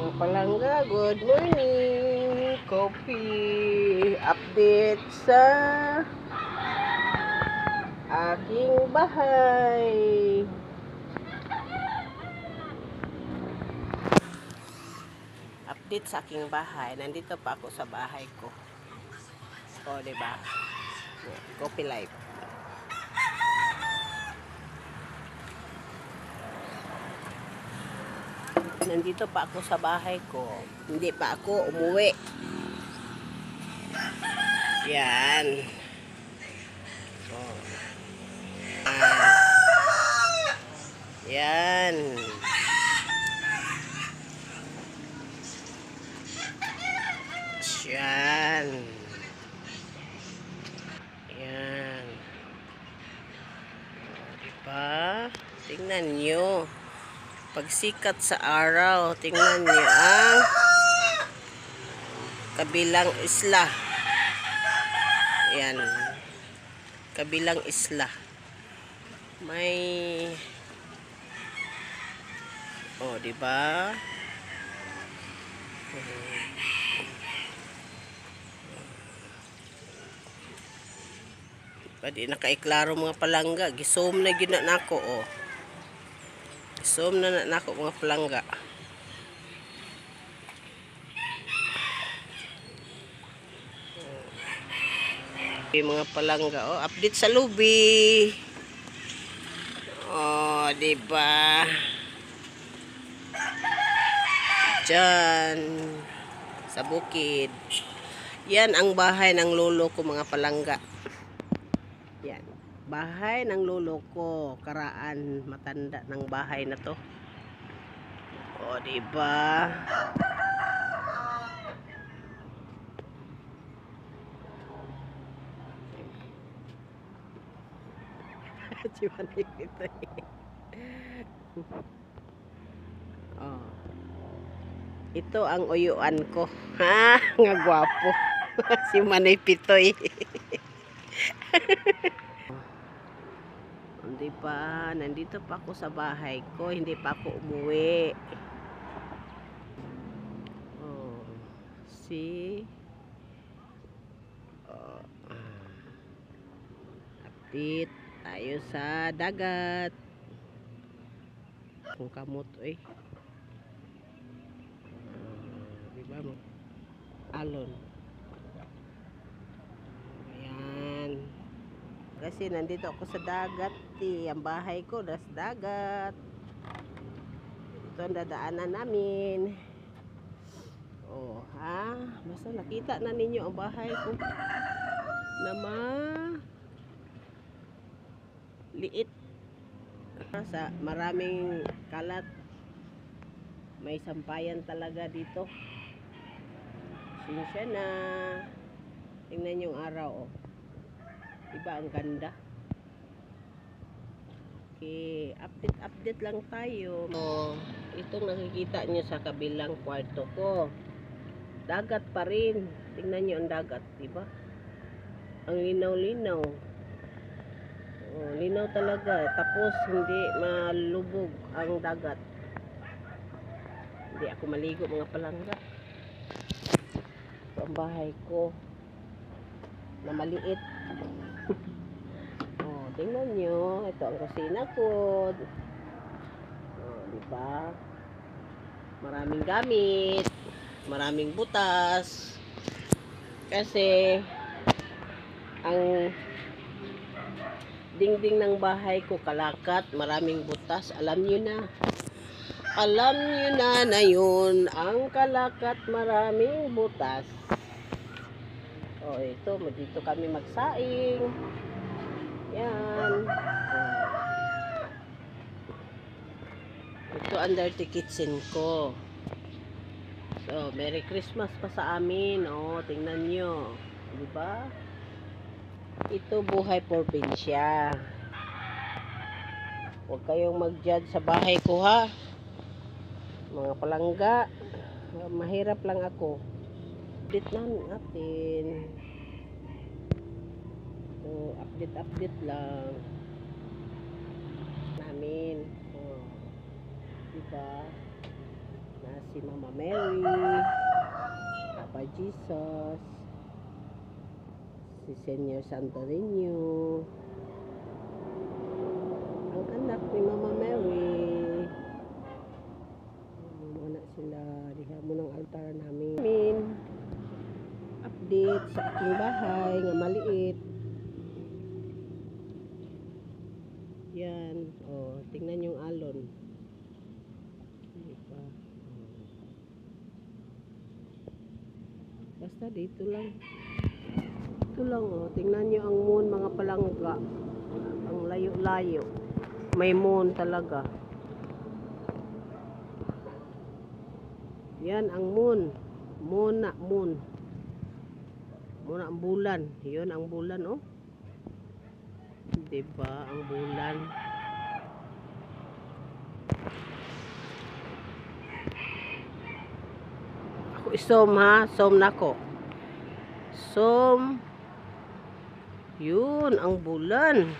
Mga palangga, good morning! Coffee update sa aking bahay. Update sa aking bahay. Nandito pa ako sa bahay ko. O, diba? Coffee life. Nandito pa ako sa bahay ko. Hindi pa ako umuwi. Yan. Oh. Yan. Yan. Yan. Diba? Tingnan nyo. Pagsikat sa araw, tingnan nyo ang kabilang isla. Yan. Kabilang isla. May diba? Pwede nakaiklaro mga palangga. Gisom na gina nako Gisom na nako mga palangga. Mga palangga, update sa lubi. Diba? Diyan sa bukid. Yan ang bahay ng lolo ko mga palangga. Yan. Bahay ng lolo ko. Karaan matanda ng bahay na to. Diba? Ito ang uyuan ko. Ha? Nga gwapo. Si Manay Pitoy. Hindi pa. Nandito pa ako sa bahay ko. Hindi pa ako umuwi. See? Update tayo sa dagat. Kung kamot diba mo? Alon. Ayan. Kasi nandito ako sa dagat. Ang bahay ko nasa dagat. Ito ang dadaanan namin. Basta nakita na ninyo ang bahay ko na liit sa maraming kalat. May sampayan talaga dito. Sinsya na. Tingnan yung araw diba ang ganda. Okay, update lang tayo. Itong nakikita nyo sa kabilang kwarto ko, dagat pa rin. Tingnan nyo ang dagat, diba? Ang linaw-linaw. Linaw talaga. Tapos hindi malubog ang dagat. Hindi ako maligo mga palangga. Ito ang bahay ko na maliit. Tingnan nyo. Ito ang kusina ko. Diba? Maraming gamit. Maraming butas. Kasi ang dingding ng bahay ko kalakat, maraming butas. Alam nyo na. Alam nyo na yun. Ang kalakat, maraming butas. Ito, dito kami magsaing. Yan. Ito under the kitchen ko. So, Merry Christmas pa sa amin. Tingnan nyo. Diba? Ito buhay probinsya. Huwag kayong mag-judge sa bahay ko ha. Mga palangga. Mahirap lang ako. Update natin. Update lang. Namin. Diba? Nasa si Mama Mary, Papa Jesus, si Senyor Santo Niño, ang anak ni Mama Mary. Mga anak sila, diha mo ng altar namin. Update sa aking bahay nga maliit. Yan, oh, tingnan yung alon. Diba? Basta dito lang. Ito lang, oh, tingnan nyo ang moon, mga palangga. Ang layo-layo. May moon talaga. Yan ang moon. Moon na, moon. Moon ang bulan. Yun ang bulan, oh. Diba ang bulan? Ako isom ha, som nako. Som. Yun ang bulan.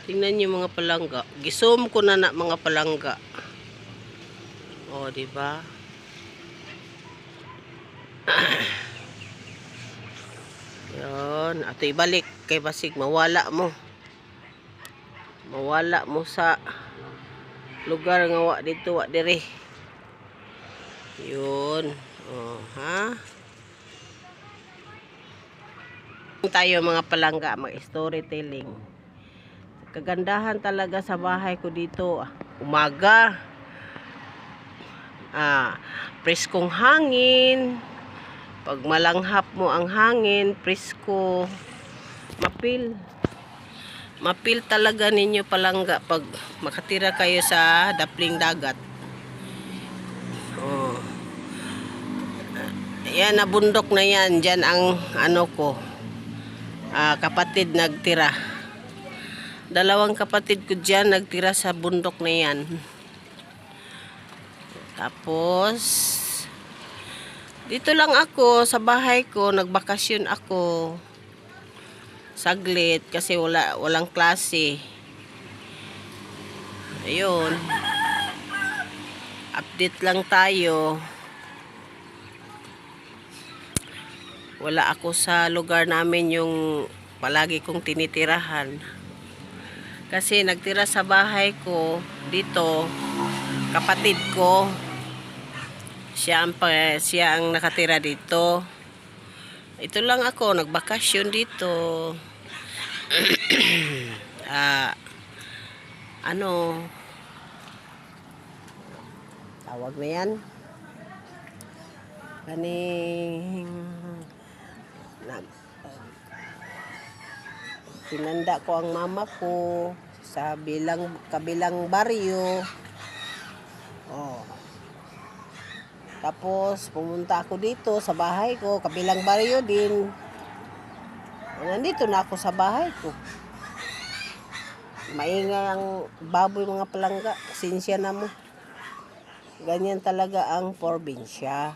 Tingnan niyo mga palangga. Gisom ko na mga palangga. Oh, diba? Yun, ato ibalik kay basig mawala mo sa lugar nga wa dito wa dire. Yun, oh, ha, tayo mga palangga, mag storytelling. Kagandahan talaga sa bahay ko dito, umaga, preskong hangin. Pag malanghap mo ang hangin, presko, mapil talaga ninyo palangga pag makatira kayo sa dapling dagat. Oh. Yan na bundok na yan, dyan ang ano ko, kapatid nagtira. Dalawang kapatid ko dyan nagtira sa bundok na yan. Tapos dito lang ako sa bahay ko, nagbakasyon ako saglit kasi walang klase. Ayun, update lang tayo. Wala ako sa lugar namin yung palagi kong tinitirahan kasi nagtira sa bahay ko dito kapatid ko. Siya ang nakatira dito. Ito lang ako, nagbakasyon dito. Ano? Tawag na yan? Kaning pinanda ko ang mama ko sa kabilang baryo. Oh. Tapos, pumunta ako dito sa bahay ko, kabilang baryo din. Nandito na ako sa bahay ko. Maingay ang baboy mga palangga. Sinsya na mo. Ganyan talaga ang probinsya.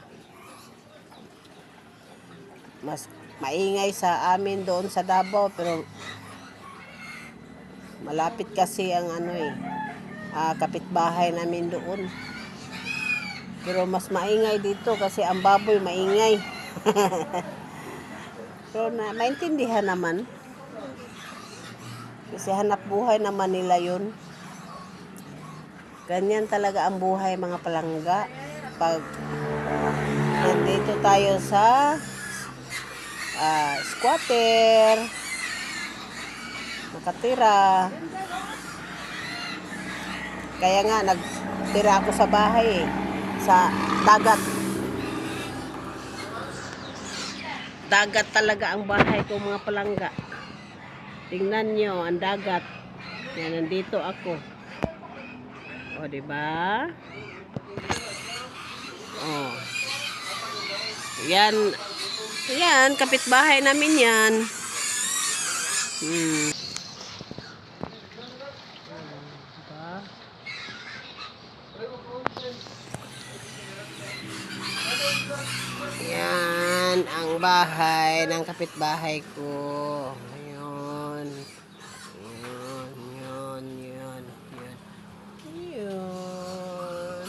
Mas maingay sa amin doon sa Davao, pero malapit kasi ang kapitbahay namin doon. Pero mas maingay dito kasi ang baboy maingay. Pero maintindihan naman. Kasi hanap buhay naman nila yun. Ganyan talaga ang buhay mga palangga. Pag nandito tayo sa squatter, nakatira. Kaya nga nagtira ako sa bahay sa dagat. Dagat talaga ang bahay ko mga palangga. Tingnan nyo ang dagat. Yan, nandito ako. O, diba? O. Yan. Yan, kapitbahay namin yan. Diba? Yan ang bahay ng kapitbahay ko. Ayun. Yun.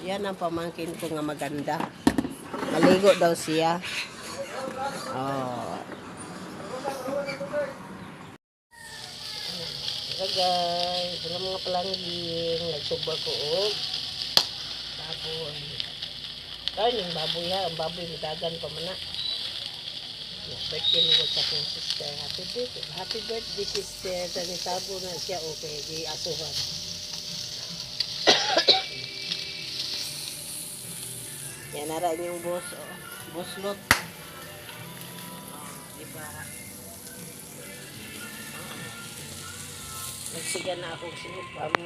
Yan ang pamangkin ko nga maganda. Maligo daw siya. Oh. So guys, wala mga palangging. Nagsubag ko og baboy. Kaya yung baboy ha. Ang baboy dagan pa man na. Birthday mo ko sa akong sister. Happy birthday. Happy birthday sister. Tanitabo na siya. Okay. Di asuhan. Yan nara yung boss. Oh. Boss lot. Oh, diba? Nagsiga na akong sinip ang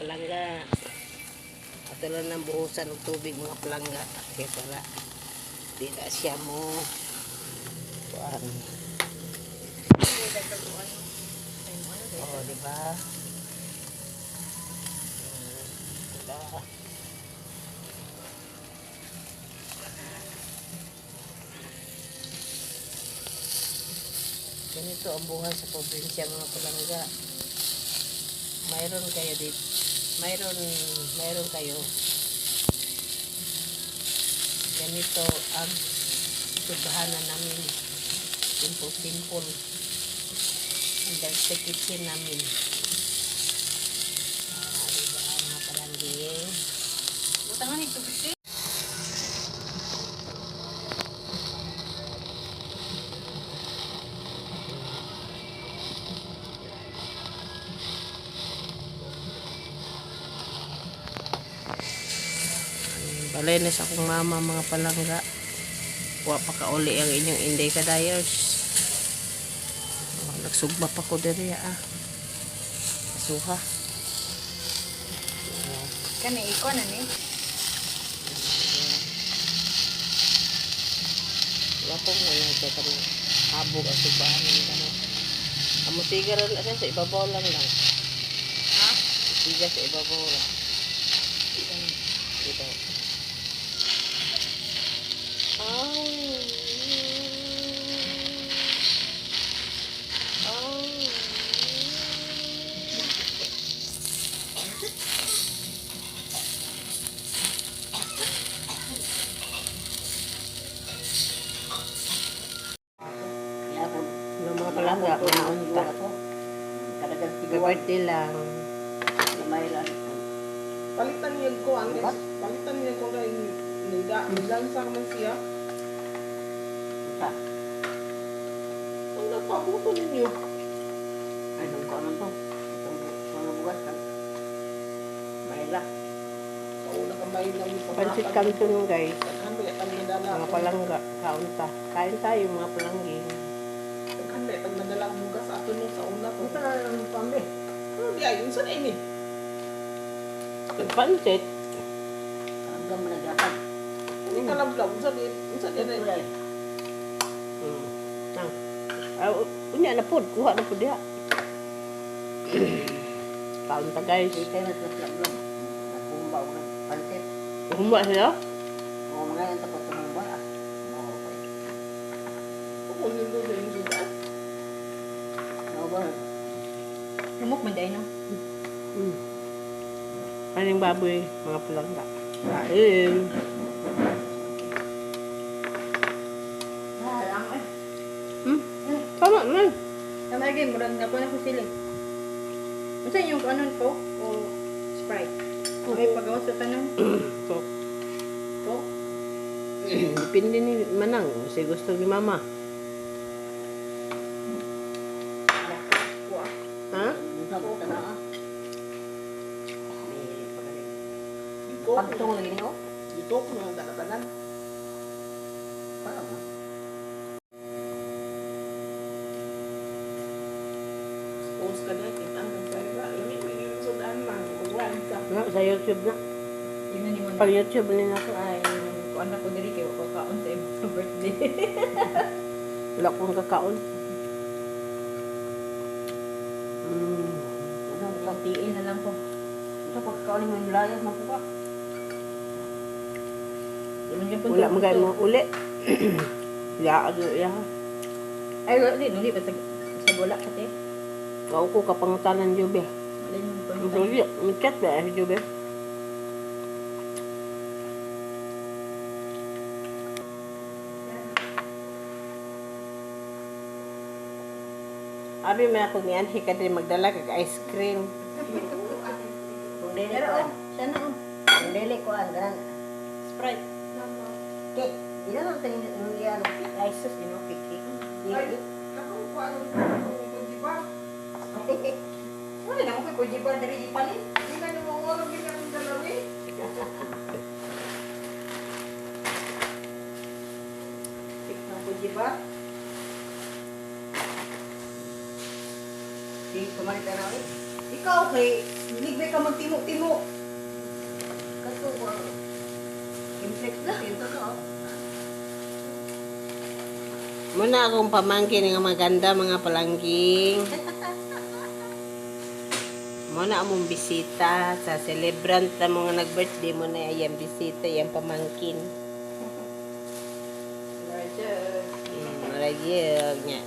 palangga. At lang ng buhusan ng tubig mga palangga. Kaya para di na siya mo kuan. Oh, diba? Diba? Ganito ang buhay sa probinsya mga palangga. Mayroon kayo dito. Mayroon kayo. Ganito ang subahanan namin. Simple. Hanggang sa kitchen namin. Diba mga palangging? Butangan ito kasi. Balinis akong mama mga palangga. Wa pa kauli ang inyong Inday Kadayers. Oh, nagsugba pa ko diri Suha. Kani iko na ni. Wala pa mo na ito kami. Habog ang subahan ng gano'n. Amo tiga rin sa ibabaw lang. Ha? Tiga sa ibabaw lang. Ito. Yung mga palangga, naunta. Birthday lang. Palitan niya ko ang palitan niya ko kay nida lansa man siya. Ang napabuto ninyo. Ay, nung ko naman to. Itong mga bugas ka. Mayla. Kauna ka may lang yung Pansit canton guys. Daghan ba ang nadala? Mga palangga, kaunta. Kain tayo mga palangging. Daghan ba ang nadala ang bugas sa ato nung sa una ko. Ito na lang pambe. Ano di ay unsa na ini? Pansit. Hanggang mo nagdapan. Ini kalablaw unsa di na. Nang. Unya na pud, kuha na pud diha. Kaunta guys. Hindi kayo nagdapan. Nagkumbaw na pansit. Humba sila. Oo, mga yan tapos sa mga ba. Kung nindo sa yung sudan. Oo ba? Lumok man dahil no? Aning baboy, mga palangga. Kain. Lang eh. Tama man. Tama lagi, murag na po na ko sila. Ano yung ano ko? O Sprite? Okay, pagawa sa tanan? So, Ko? depende ni Manang. Kasi gusto ni Mama. Kuha. Ha? Ko ka na ah. Dito Pagtong lagi niyo? dito ko na datanan. Parang ah. Post ka na kita ang pera. Ini yung sudan lang. Ugwan ka. Na, sa YouTube na. Yun na ni mo Pag na. YouTube na ako. Ay, kuan na ko diri kay ko kaon sa imong birthday. Wala kong kakaon. Ano, pagtiin na lang ko. Ito pagkaon mo yung layas na ko pa. Wala magay mo uli. Ya, ya. Ay, wala ba sa bola kate? Kau ko kapangutanan Jobe. Wala yung Ang suli, ang chat ba Jobe? Abi man ako ni Anhi ka din magdala kag ice cream. Kung dili Pero ko oh, sana oh. kung dili ko ang ganan. Sprite. Cake. Ila lang tayo yung ano, ay sus, you know, cake. Ay, ako ko ano ko di ba? Wala na ako kay Jiba diri ipalin. Hindi ka naman wala ginagawa ng dalawi. Tikman ko Jiba. Di kumalit na rin. Ikaw kay ligbay ka magtimo-timo. Kato ko ang inflex na pinto ko. Muna akong pamangkin nga maganda mga palangging. Muna among bisita sa celebrant na mga nag-birthday mo na ayang bisita, ayang pamangkin. Roger. Maragil nga.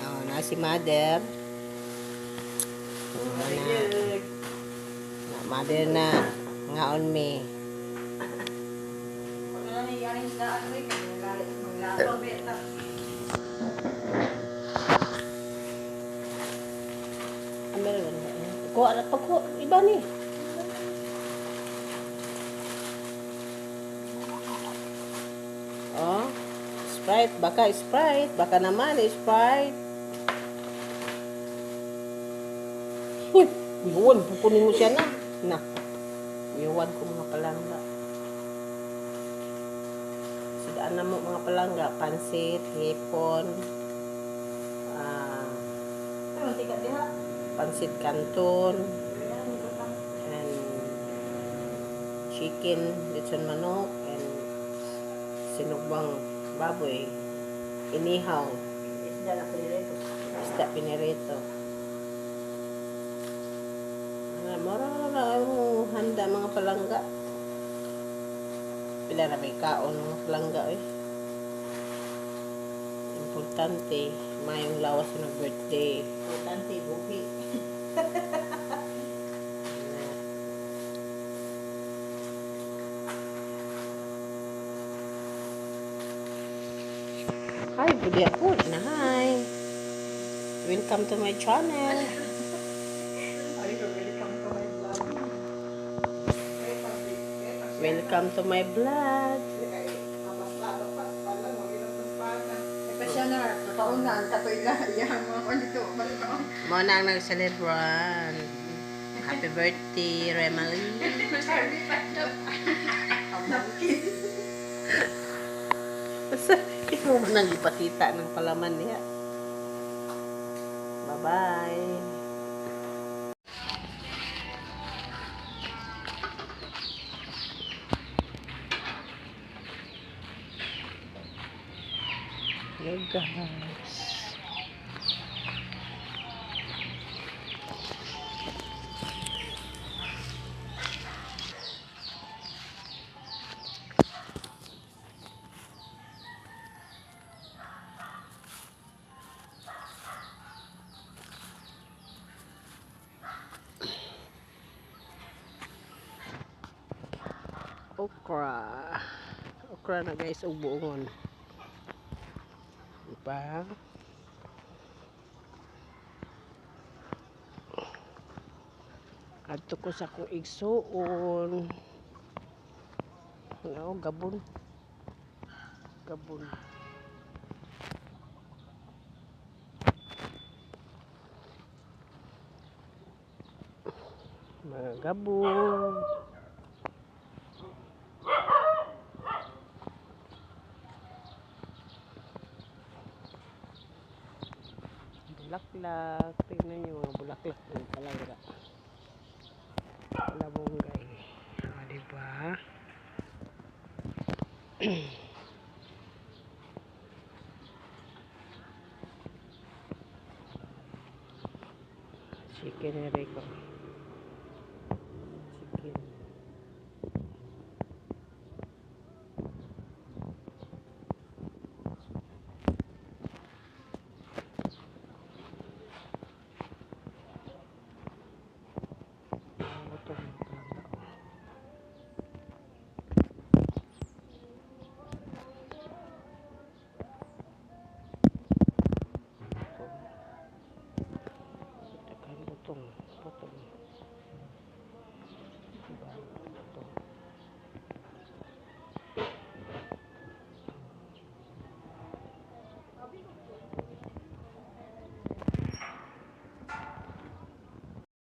Oh, na si mother. Roger. Na mother na ngaon me. Wala na nangyayari sa ano eh. Maglato beta. Ano ba? Ko ala pag ko iba ni. Oh, Sprite, baka naman Sprite. Uy, iwan, pukunin mo siya na. Na, iwan ko mga palangga. Sidaan na mo mga palangga, pansit, hipon, Ano tikat diha? pansit canton, and chicken, lechon manok, and sinugbang baboy, inihaw, Isda na pinirito. isda pinirito. Mara na ang handa mga palangga. Pila na may kaon mga palangga eh. Importante, mayong lawas ng birthday. Importante, buhi. Hi, Budi ako. Hi. Welcome to my channel. Ay, welcome to my vlog. Welcome to my vlog. May pa siya na, nakauna, ang katoy lang. Yan, mga palito, palito. Muna ang nag-celebrate. Happy birthday, Remally. Ang napkin. Ikaw mo nang ipakita ng palaman niya. Bye-bye. Hello guys. Okra. Okra na guys, ug buongon. Diba? Adto ko sa akong igsuon. Ano, gabon. Gabon. Mga gabon. Bulaklak. Tingnan nyo mga bulaklak ng palangga. Labonggay. O, diba? Chicken ni Rico. Chicken. Ito mga palangga. Bottom.